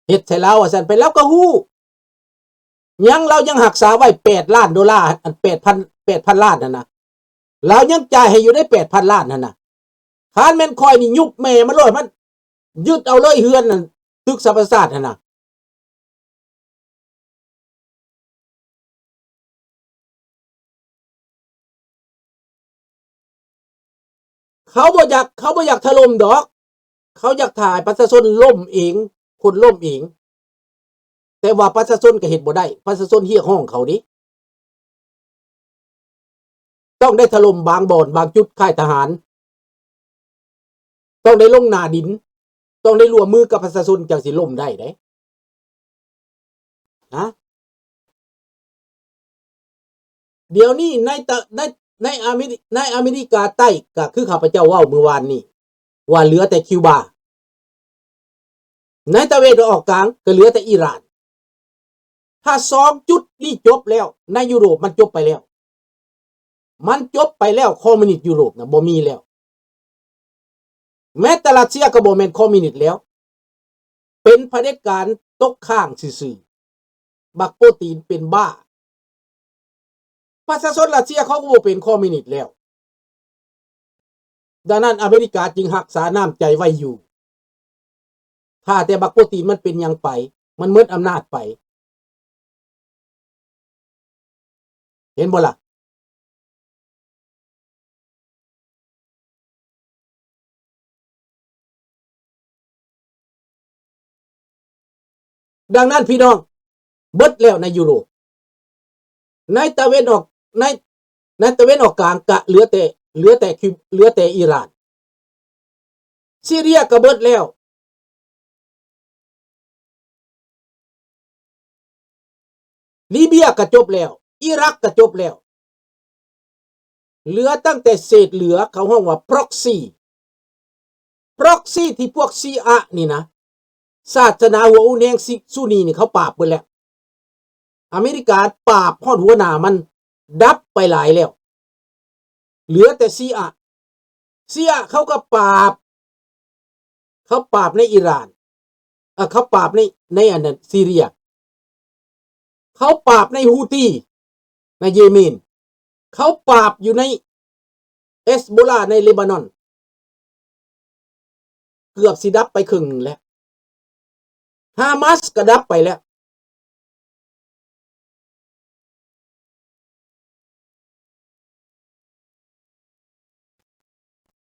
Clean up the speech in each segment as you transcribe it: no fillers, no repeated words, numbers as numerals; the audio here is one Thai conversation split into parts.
เฮ็ดใส่เราว่าซั่นไปแล้วก็ฮู้ยังเรายังหักษาไว้$8,000,000อัน8,000ล้านนั่นน่ะเรายังจ่ายให้อยู่ได้8,000ล้านนั่นน่ะคันแม่นข่อยนี่ยุบแม่มันโลดมันยึดเอาเลยเฮือนนั่นตึกสรรพศาสตร์นั่นน่ะเขาบ่อยากถล่มดอกเขาอยากถ่ายประชาชนล่มเองคนล่มเองแต่ว่าประชาชนก็เฮ็ดบ่ได้ประชาชนเรียกร้องเขาดิต้องได้ถล่มบางบ่อนบางจุดค่ายทหารต้องได้ลงหน้าดินต้องได้ร่วมมือกับประชาชนจังสิล่มได้เด้นะเดี๋ยวนี้ในอเมริกาใต้ก็คือข้าพเจ้าเว้าเมื่อวานนี้ว่าเหลือแต่คิวบาในตะวันออกกลางก็เหลือแต่อิหร่านถ้า2จุดนี้จบแล้วในยุโรปมันจบไปแล้วคอมมิวนิสต์ยุโรปน่ะบ่มีแล้วแม้แต่รัสเซียก็บ่แม่นคอมมิวนิสต์แล้วเป็นเผด็จการตกข้างซื่อๆบักโปตีนเป็นบ้าประชาชนรัสเซียเขาก็บ่เป็นคอมมิวนิสต์แล้วดังนั้นอเมริกาจึงรักษาน้ำใจไว้อยู่ถ้าแต่บักโปตีนมันเป็นหยังไปมันหมดอำนาจไปเห็นบ่ล่ะดังนั้นพี่น้องเบิดแล้วในยุโรปในตะวันออกในตะวันออกกลางก็เหลือแต่อิหร่านซีเรียก็เบิดแล้วลิเบียก็จบแล้วอิรักก็จบแล้วเหลือตั้งแต่เศษเหลือเขาห้องว่า proxy ที่พวกซีอะนี่นะศาสนาหัวอุแนงซุนีนี่เขาปราบไปแล้วอเมริกาปราบฮอดหัวหน้ามันดับไปหลายแล้วเหลือแต่ซีอะเขาก็ปราบในอิหร่านเขาปราบในอันนั้นซีเรียเขาปราบในฮูตีในเยเมนเขาปราบอยู่ในเฮซบอลลาห์ในเลบานอนเกือบสิดับไปครึ่งนึงแล้วฮามาสก็ดับไปแล้ว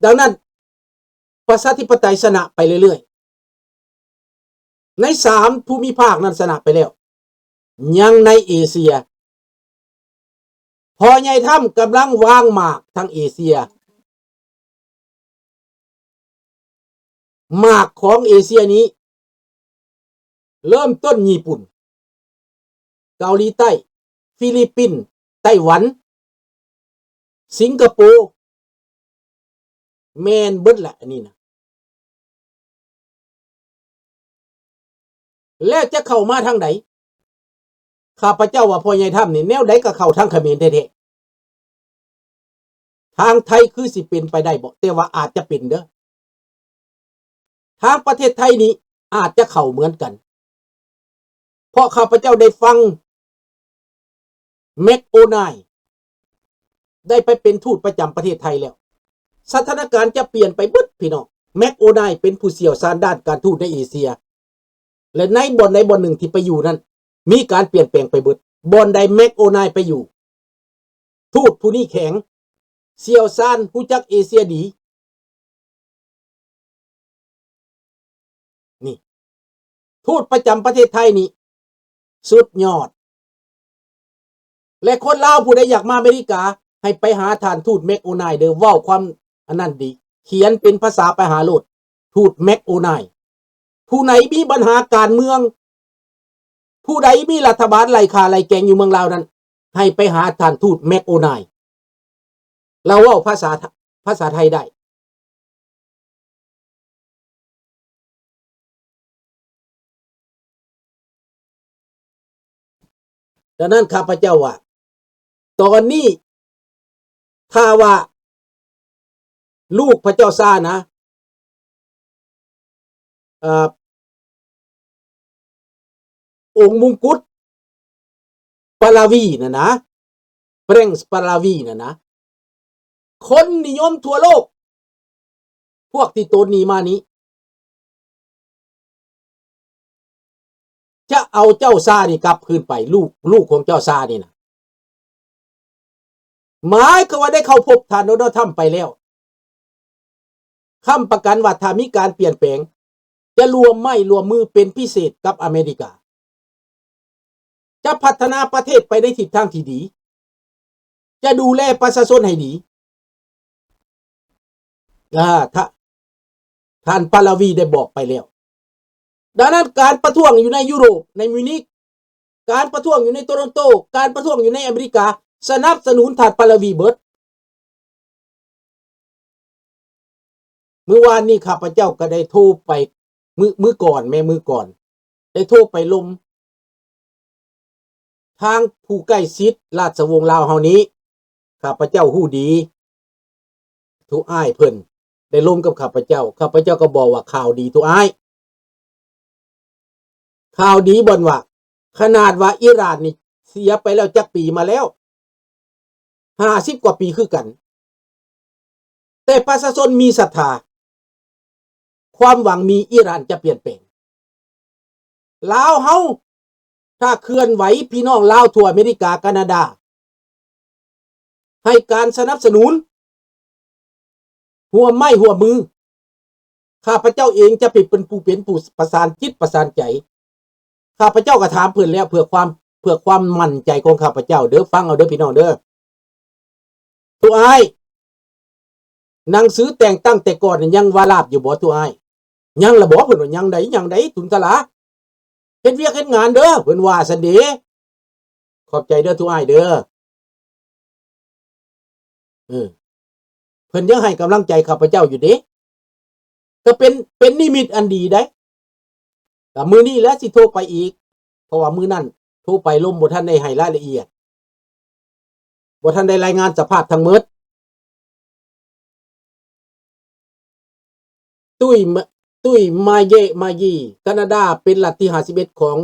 ดังนั้นประชาธิปไตยชนะไปเรื่อยๆใน3ภูมิภาคนั้นชนะไปแล้วยังในเอเชียพอใหญ่ถ้ำกำลังวางหมากทางเอเชียหมากของเอเชียนี้เริ่มต้นญี่ปุ่นเกาหลีใต้ฟิลิปปินส์ไต้หวันสิงคโปร์แมนเบิดแหละอันนี้นะแล้วจะเข้ามาทางไหนข้าพเจ้าว่าพ่อใหญ่ถ้ำนี่แนวใดก็เข้าทางเขมรแท้ๆทางไทยคือสิเป็นไปได้บ่แต่ว่าอาจจะเป็นเด้อทางประเทศไทยนี้อาจจะเข้าเหมือนกันเพราะข้าพเจ้าได้ฟังแม็กโอไนได้ไปเป็นทูตประจำประเทศไทยแล้วสถานการณ์จะเปลี่ยนไปเบิดพี่น้องแม็กโอไนเป็นผู้เชี่ยวชาญด้านการทูตในเอเชียและในบ่อนหนึ่งที่ไปอยู่นั้นมีการเปลี่ยนแปลงไปเบิดบ่อนใดแม็กโอไนไปอยู่ทูตผู้นี้แข็งเชี่ยวชาญรู้จักเอเชียดีนี่ทูตประจำประเทศไทยนี่สุดยอดและคนลาวผู้ใดอยากมาอเมริกาให้ไปหาท่านทูตแม็กโอไนเด้อเว้าความอันนั้นดีเขียนเป็นภาษาไปหาโลดทูตแม็กโอไนผู้ไหนมีปัญหาการเมืองผู้ใดมีรัฐบาลไล่ข่าไล่แกงอยู่เมืองลาวนั้นให้ไปหาท่านทูตแม็กโอไนเราเว้าภาษาไทยได้ดังนั้นข้าพเจ้าว่าตอนนี้ถ้าว่าลูกพระเจ้าซ่านะ องค์มงกุฎปาลาวีนะเปร่งส์ปาลาวีนะคนนิยมทั่วโลกพวกที่โตนนี้มานี้จะเอาเจ้าซานี่กลับคืนไปลูกของเจ้าซานี่นะหมายก็ว่าได้เข้าพบท่านโดนัลด์ทรัมป์ไปแล้วค้ำประกันว่าถ้ามีการเปลี่ยนแปลงจะรวมมือเป็นพิเศษกับอเมริกาจะพัฒนาประเทศไปในทิศทางที่ดีจะดูแลประชาชนให้ดีท่านปาลาวีได้บอกไปแล้วดังนั้นการประท้วงอยู่ในยุโรปในมิวนิกการประท้วงอยู่ในโตรอนโตการประท้วงอยู่ในอเมริกาสนับสนุนท่านปาลาวีเบิดเมื่อวานนี้ข้าพเจ้าก็ได้โทรไปมือก่อนได้โทรไปลมทางผู้ใกล้ชิดราชวงศ์ลาวเฮานี้ข้าพเจ้าฮู้ดีทุอ้ายเพิ่นได้ลมกับข้าพเจ้าก็บอกว่าข่าวดีทุอ้ายข่าวดีบ่นว่าขนาดว่าอิหร่านนี่เสียไปแล้วจักปีมาแล้ว50 กว่าปีคือกันแต่ประชาชนมีศรัทธาความหวังมีอิหร่านจะเปลี่ยนแปลงลาวเฮาถ้าเคลื่อนไหวพี่น้องลาวทั่วอเมริกาแคนาดาให้การสนับสนุนหัวไม้หัวมือข้าพเจ้าเองจะเป็นผู้ประสานจิตประสานใจข้าพเจ้าก็ถามเพิ่นแล้วเพื่อความมั่นใจของข้าพเจ้าเด้อฟังเอาเด้อพี่น้องเด้อตัวอ้ายหนังสือแต่งตั้งแต่ก่อนยังว่าลาบอยู่บ่ตัวอ้ายยังละบ่เพิ่นว่ายังใดทุนสลาเฮ็ดเวียกเฮ็ดงานเด้อเพิ่นว่าซั่นเด้ขอบใจเด้อตัวอ้ายเด้อเพิ่นยังให้กำลังใจข้าพเจ้าอยู่เด้ก็เป็นนิมิตอันดีได้แต่มื้อนี้แล้วสิโทรไปอีกเพราะว่ามื้อนั้นโทรไปลมบ่ทันได้ให้รายละเอียดบ่ทันได้รายงานสภาพทั้งหมดตุ้ยมายีแคนาดาเป็นรัฐที่51ของ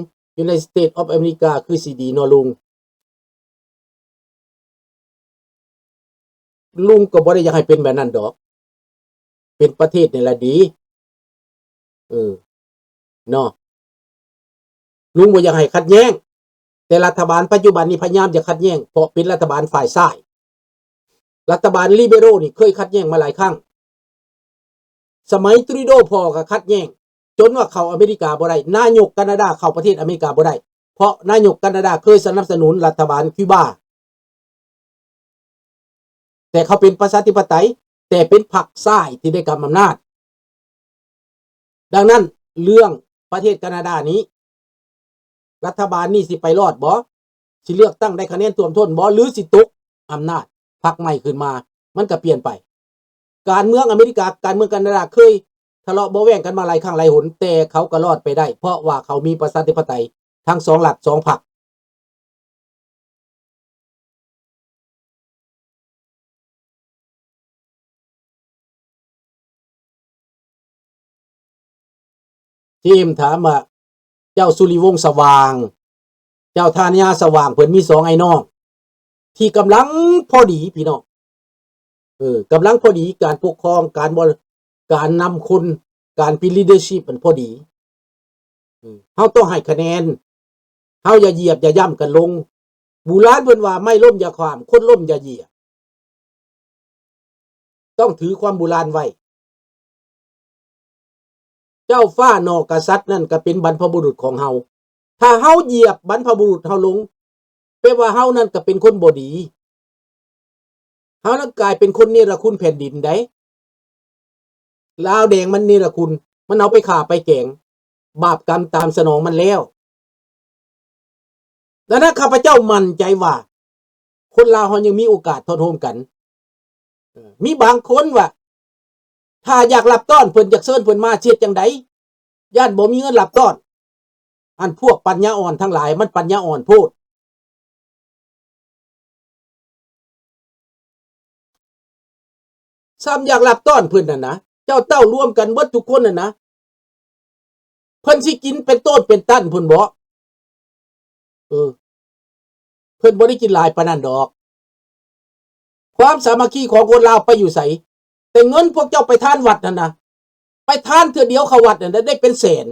United States of America คือสิดีเนาะลุงก็บ่ได้อยากให้เป็นแบบนั้นดอกเป็นประเทศนี่แหละดีเนาะลุงบ่อยากให้ขัดแย้งแต่รัฐบาลปัจจุบันนี้พยายามจะขัดแย้งเพราะเป็นรัฐบาลฝ่ายซ้ายรัฐบาลลิเบโรนี่เคยขัดแย้งมาหลายครั้งสมัยทรูโดพอก็ขัดแย้งจนว่าเข้าอเมริกาบ่ได้นายกแคนาดาเข้าประเทศอเมริกาบ่ได้เพราะนายกแคนาดาเคยสนับสนุนรัฐบาลคิวบาแต่เขาเป็นประชาธิปไตยแต่เป็นพรรคซ้ายที่ได้กำอำนาจดังนั้นเรื่องประเทศแคนาดานี้รัฐบาลนี่สิไปรอดบ่สิเลือกตั้งได้คะแนนท่วมท้นบ่หรือสิตกอำนาจพรรคใหม่ขึ้นมามันก็เปลี่ยนไปการเมืองอเมริกาการเมืองแคนาดาเคยทะเลาะเบาะแว้งกันมาหลายครั้งหลายหนแต่เขาก็รอดไปได้เพราะว่าเขามีประชาธิปไตยทั้ง2 รัฐ 2 พรรคทีมถามว่าเจ้าสุริวงศ์สว่างเจ้าธานิยาสว่างเพิ่นมี2ไอ้น้องที่กำลังพอดีพี่น้องกำลังพอดีการปกครองการนำคนการเป็น leadership มันพอดีเฮาต้องให้คะแนนเฮาอย่าเหยียบอย่าย่ำกันลงโบราณเพิ่นว่าไม่ล้มอย่าความคนล้มอย่าเหยียบต้องถือความโบราณไว้เจ้าฟ้านอกกษัตริย์นั่นก็เป็นบรรพบุรุษของเฮาถ้าเฮาเหยียบบรรพบุรุษเฮาลงแปลว่าเฮานั่นก็เป็นคนบ่ดีเฮานั่นกลายเป็นคนเนรคุณแผ่นดินได้ลาวแดงมันเนรคุณมันเอาไปฆ่าไปแกงบาปกรรมตามสนองมันแล้วดังนั้นข้าพเจ้ามั่นใจว่าคนลาวเฮายังมีโอกาสทนโฮมกันมีบางคนว่าถ้าอยากรับต้อนเพิ่นอยากเชิญเพิ่นมาเฮ็ดจังได๋ย่านบ่มีเงินรับต้อนอันพวกปัญญาอ่อนทั้งหลายมันปัญญาอ่อนโพดซ้ำอยากรับต้อนเพิ่นน่ะนะเจ้าเต้าร่วมกันเบิดทุกคนน่ะนะเพิ่นสิกินเป็นต้นเป็นตั้นเพิ่นบ่ เพิ่นบ่ได้กินหลายปานนั้นดอกความสามัคคีของคนลาวไปอยู่ไสแต่เงินพวกเจ้าไปทานวัดนั่นนะไปทานเทื่อเดียวเข้าวัดนั่นได้เป็นแสน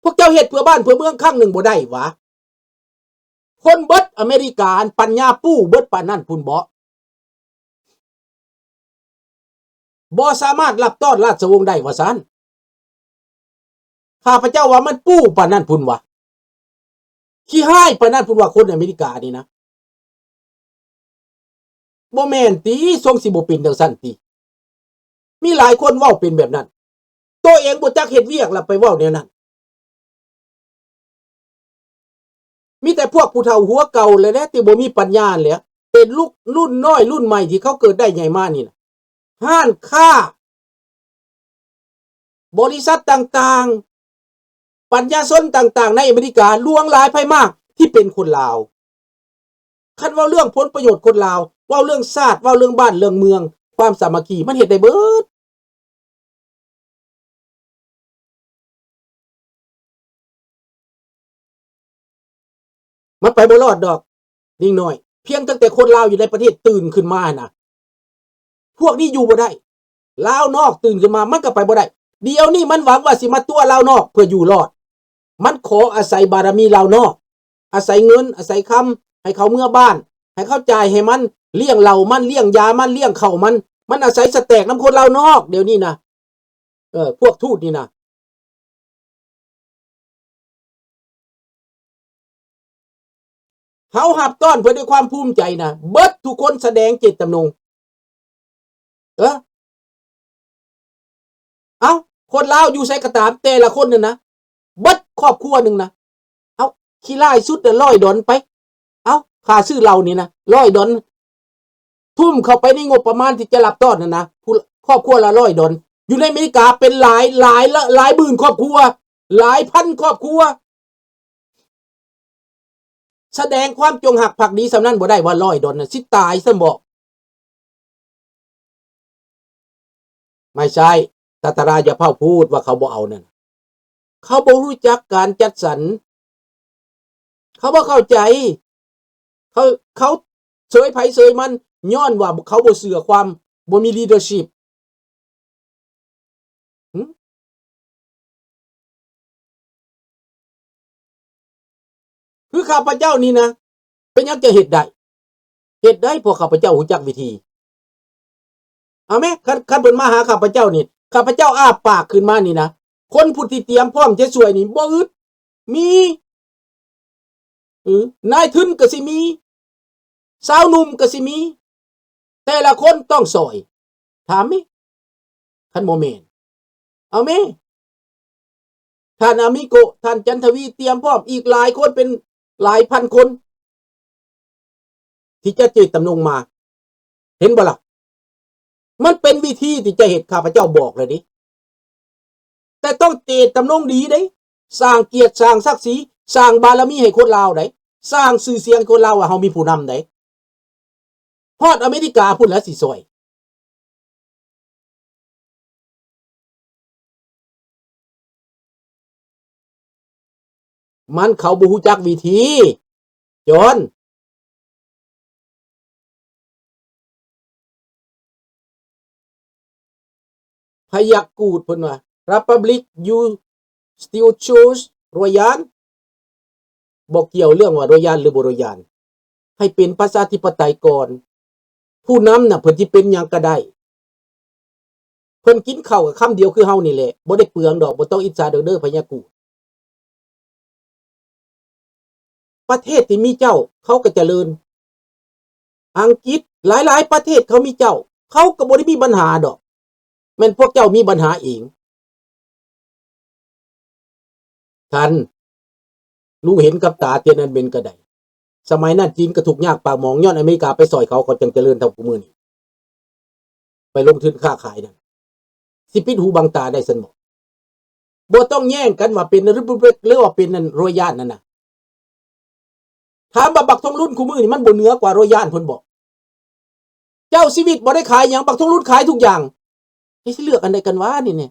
พวกเจ้าเฮ็ดเพื่อบ้านเพื่อเมืองครั้งหนึ่งบ่ได้หวะคนเบิดอเมริกาปัญญาปู้เบิดปานนั้นพุ่นบ่สามารถรับต้อนราชวงศ์ได้ว่าซั่นข้าพเจ้าว่ามันปู้ปานนั้นพุ่นวะขี้ห้ายปานนั้นพุ่นว่าคนอเมริกานี่นะบ่แม่นติทรงสิบ่เป็นจังซั่นติมีหลายคนเว้าเป็นแบบนั้นตัวเองบ่จักเฮ็ดเวียกแล้วไปเว้าแนวนั้นมีแต่พวกผู้เฒ่าหัวเก่าเลยนะที่บ่มีปัญญาแหละเป็นลูกรุ่นน้อยรุ่นใหม่ที่เขาเกิดได้ใหญ่มานี่นะห้านค้าบริษัทต่างๆปัญญาชนต่างๆในอเมริกาลวงหลายไผมากที่เป็นคนลาวคันเว้าเรื่องผลประโยชน์คนลาวเว้าเรื่องชาติเว้าเรื่องบ้านเรื่องเมืองความสามัคคีมันเฮ็ดได้เบิดมันไปบ่รอดดอกนิ่งน้อยเพียงตั้งแต่คนลาวอยู่ในประเทศตื่นขึ้นมานะพวกนี้อยู่บ่ได้ลาวนอกตื่นขึ้นมามันก็ไปบ่ได้เดี๋ยวนี้มันหวังว่าสิมาตัวลาวนอกเพื่ออยู่รอดมันขออาศัยบารมีลาวนอกอาศัยเงินอาศัยคำให้เขาเมื่อบ้านให้เขาจ่ายให้มันเลี้ยงเหล่ามันเลี้ยงยามันเลี้ยงเข้ามันอาศัยสแต็กน้ำคนลาวนอกเดี๋ยวนี้นะพวกทูตนี่นะเขาหับต้อนเพื่อด้วยความภูมิใจนะเบิดทุกคนแสดงเจตจำนงคนลาวอยู่ใส่กระตามแต่ละคนน่ะนะเบิดครอบครัวหนึ่งนะขี้ไล่สุด$100ไปค่าซื้อเรานี่นะ$100ทุ่มเข้าไปในงบประมาณที่จะรับต้อนนะครอบครัวละ$100อยู่ในอเมริกาเป็นหลายหมื่นครอบครัวหลายพันครอบครัวแสดงความจงหักภักดีสำนั้นบ่ได้ว่า$100น่ะสิตายซะบ่ไม่ใช่ตาตาราอย่าเพ้าพูดว่าเขาบ่เอานั่นเขาบ่รู้จักการจัดสรรเขาบ่เข้าใจเขาเสยไผเสยมันย้อนว่าเขาบ่เชื่อความบ่มี leadership คือข้าพเจ้านี่นะเป็นหยังจะเฮ็ดได้เพราะข้าพเจ้ารู้จักวิธีเอาแม่คันเพิ่นมาหาข้าพเจ้านี่ข้าพเจ้าอ้าปากขึ้นมานี่นะคนผู้ที่เตรียมพร้อมจะช่วยนี่บ่อึดมีนายทุนก็สิมีสาวหนุ่มก็สิมีแต่ละคนต้องซอยถามมิคันบ่แม่นเอาแม่ท่านอามิโกท่านจันทวีเตรียมพร้อมอีกหลายคนเป็นหลายพันคนที่จะเจตจำนงมาเห็นบ่ล่ะมันเป็นวิธีที่จะเฮ็ดข้าพเจ้าบอกเลยดิแต่ต้องเจตจำนงดีเด้สร้างเกียรติสร้างศักดิ์ศรีสร้างบารมีให้คนลาวได้สร้างชื่อเสียงคนลาวว่าเฮามีผู้นำได้ฮอดอเมริกาพุ่นแล้วสิซอยมันเขาบ่ฮู้จักวิธีจนพยักกูดเพิ่นว่า Republic you still choose Royal บ่เกี่ยวเรื่องว่า Royal หรือบ่ Royal ให้เป็นประชาธิปไตยก่อนผู้นำน่ะเพิ่นสิเป็นหยังก็ได้เพิ่นกินข้าวกับคำเดียวคือเฮานี่แหละบ่ได้เปลืองดอกบ่ต้องอิจฉาเด้อพยักกูดประเทศที่มีเจ้าเขาก็เจริญอังกฤษหลายๆประเทศเขามีเจ้าเขาก็บ่ได้มีปัญหาดอกแม่นพวกเจ้ามีปัญหาเองท่านลุงเห็นกับตาเตียนอันเบนก็ได้สมัยนั้นจีนก็ถูกยากปากหมองย้อนอเมริกาไปซอยเขาจังเจริญเท่ากูมื้อนี้ไปลงทุนค้าขายนั่นสิปิดหูบังตาได้ซั่นบ่ต้องแย่งกันว่าเป็นริพับลิกหรือว่าเป็นนั่นรอยานนั่นน่ะถามบักทองรุ่นกูมื้อนี่มันบ่เหนือกว่ารอยานเพิ่นบอกเจ้าชีวิตบ่ได้ขายหยังบักทองรุ่นขายทุกอย่างสิเลือกอันใดกันวะนี่เนี่ย